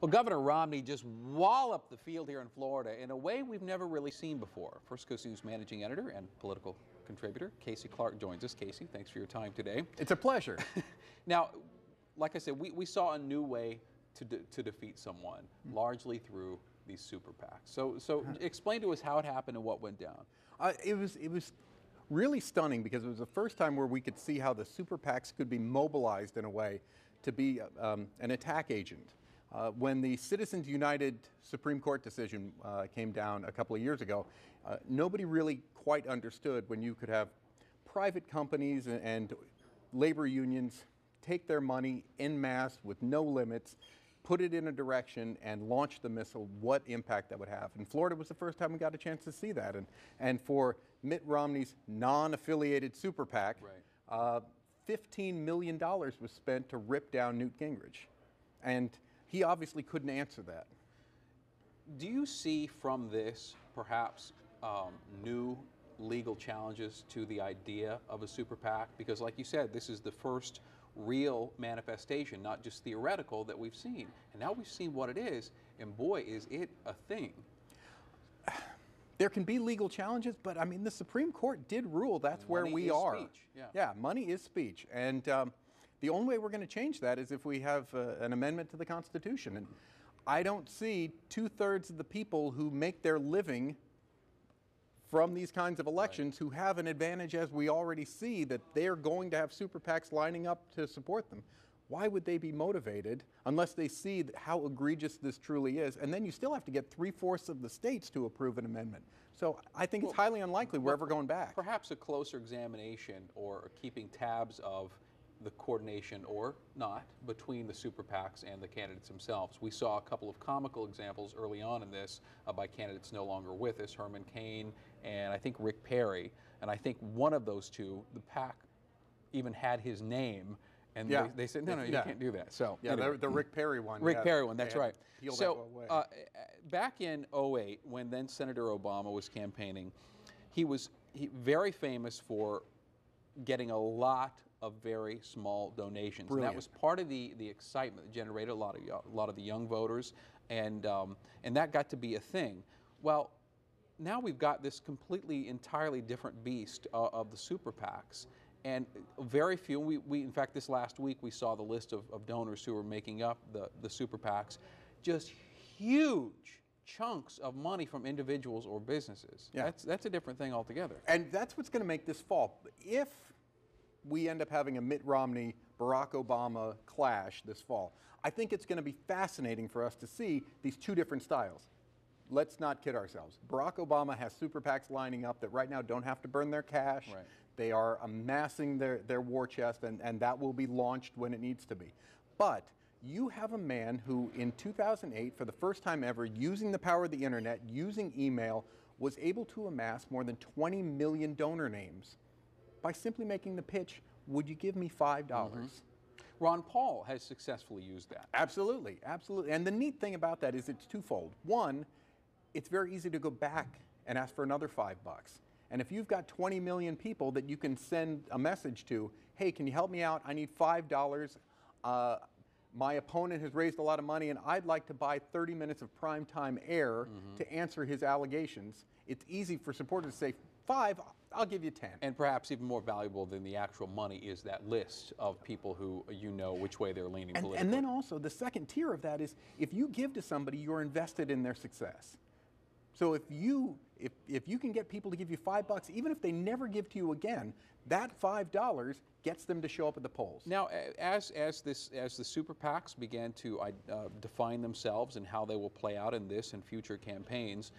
Well, Governor Romney just walloped the field here in Florida in a way we've never really seen before. First Coast News managing editor and political contributor Casey Clark joins us. Casey, thanks for your time today. It's a pleasure. Now, like I said, we saw a new way to defeat someone, largely through these super PACs. So explain to us how it happened and what went down. It was really stunning because it was the first time where we could see how the super PACs could be mobilized in a way to be an attack agent. When the Citizens United Supreme Court decision came down a couple of years ago, nobody really quite understood when you could have private companies and labor unions take their money en masse with no limits, put it in a direction and launch the missile, what impact that would have. And Florida was the first time we got a chance to see that. And for Mitt Romney's non-affiliated super PAC, right. $15 million was spent to rip down Newt Gingrich. And he obviously couldn't answer that. Do you see from this perhaps new legal challenges to the idea of a super PAC? Because like you said, this is the first real manifestation, not just theoretical, that we've seen. And now we've seen what it is, and boy, is it a thing. There can be legal challenges, but I mean, the Supreme Court did rule that's where we are. Speech. Yeah, money is speech. And the only way we're going to change that is if we have an amendment to the Constitution. And I don't see 2/3 of the people who make their living from these kinds of elections who have an advantage, as we already see that they're going to have super PACs lining up to support them. Why would they be motivated unless they see how egregious this truly is? And then you still have to get 3/4 of the states to approve an amendment. So I think it's highly unlikely we're ever going back. Perhaps a closer examination or keeping tabs of the coordination or not between the super PACs and the candidates themselves. We saw a couple of comical examples early on in this by candidates no longer with us, Herman Cain and I think Rick Perry. And I think one of those two, the PAC even had his name, and they said, no, you can't do that. So yeah, anyway. the Rick Perry one. Rick Perry one, that's right. So back in 2008, when then Senator Obama was campaigning, he was very famous for getting a lot of very small donations. Brilliant. And that was part of the excitement that generated a lot of the young voters, and that got to be a thing. Well, now we've got this entirely different beast of the super PACs, and very few. We in fact, this last week we saw the list of donors who were making up the super PACs, just huge chunks of money from individuals or businesses. Yeah. That's a different thing altogether. And that's what's going to make this fall. If we end up having a Mitt Romney, Barack Obama clash this fall, I think it's going to be fascinating for us to see these two different styles. Let's not kid ourselves. Barack Obama has super PACs lining up that right now don't have to burn their cash. Right. They are amassing their war chest, and that will be launched when it needs to be. But you have a man who in 2008, for the first time ever, using the power of the internet, using email, was able to amass more than 20 million donor names by simply making the pitch, would you give me $5? Mm-hmm. Ron Paul has successfully used that. Absolutely, absolutely. And the neat thing about that is it's twofold. One, it's very easy to go back and ask for another $5. And if you've got 20 million people that you can send a message to, hey, can you help me out? I need $5. My opponent has raised a lot of money, and I'd like to buy 30 minutes of primetime air to answer his allegations. It's easy for supporters to say, $5, I'll give you 10. And perhaps even more valuable than the actual money is that list of people who you know which way they're leaning politically. And then also the second tier of that is if you give to somebody, you're invested in their success. So if you can get people to give you $5, even if they never give to you again, that $5 gets them to show up at the polls. Now, as the super PACs began to define themselves and how they will play out in this and future campaigns,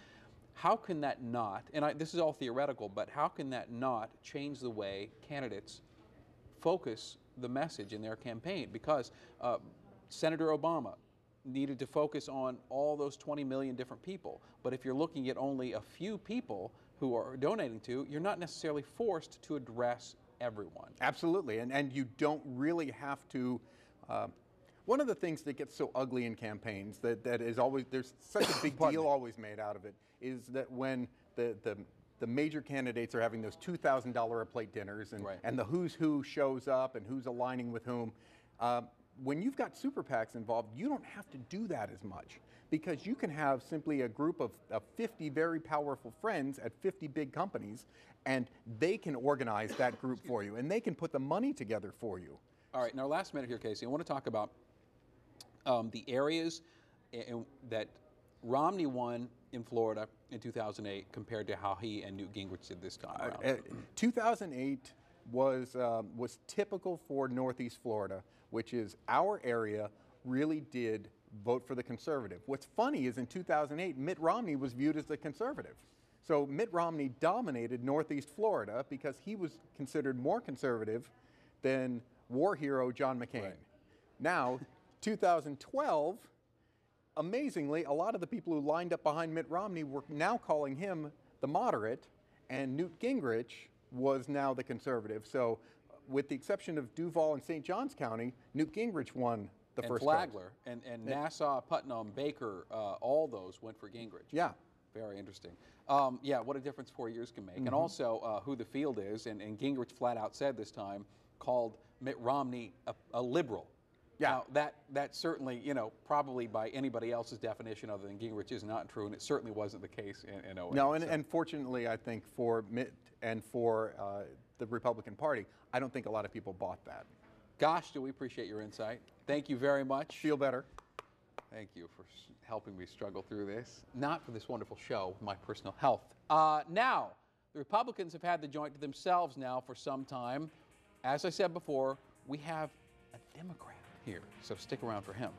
how can that not, and this is all theoretical, but how can that not change the way candidates focus the message in their campaign? Because Senator Obama needed to focus on all those 20 million different people. But if you're looking at only a few people who are donating to, you're not necessarily forced to address everyone. Absolutely, and you don't really have to. One of the things that gets so ugly in campaigns that is always, there's such a big deal always made out of it, is that when the major candidates are having those $2,000 a plate dinners and the who's who shows up and who's aligning with whom, when you've got super PACs involved, you don't have to do that as much because you can have simply a group of 50 very powerful friends at 50 big companies, and they can organize that group for you, and they can put the money together for you. All right, in our last minute here, Casey, I want to talk about the areas that Romney won in Florida in 2008 compared to how he and Newt Gingrich did this time around. 2008 was typical for Northeast Florida, which is our area really did vote for the conservative. What's funny is in 2008, Mitt Romney was viewed as the conservative. So Mitt Romney dominated Northeast Florida because he was considered more conservative than war hero John McCain. Right. Now, 2012, amazingly, a lot of the people who lined up behind Mitt Romney were now calling him the moderate, and Newt Gingrich was now the conservative. So with the exception of Duval and St. Johns County, Newt Gingrich won the first Flagler and Nassau, Putnam, Baker, all those went for Gingrich. Yeah. Very interesting. Yeah, what a difference 4 years can make. And also who the field is, and Gingrich flat out said this time, called Mitt Romney a liberal. Yeah. Now, that certainly, you know, probably by anybody else's definition other than Gingrich is not true, and it certainly wasn't the case in 08. No, and fortunately, I think for Mitt and for the Republican Party, I don't think a lot of people bought that. Gosh, do we appreciate your insight. Thank you very much. Feel better. Thank you for helping me struggle through this. Not for this wonderful show, my personal health. Now, the Republicans have had the joint to themselves now for some time. As I said before, we have a Democrat here, so stick around for him.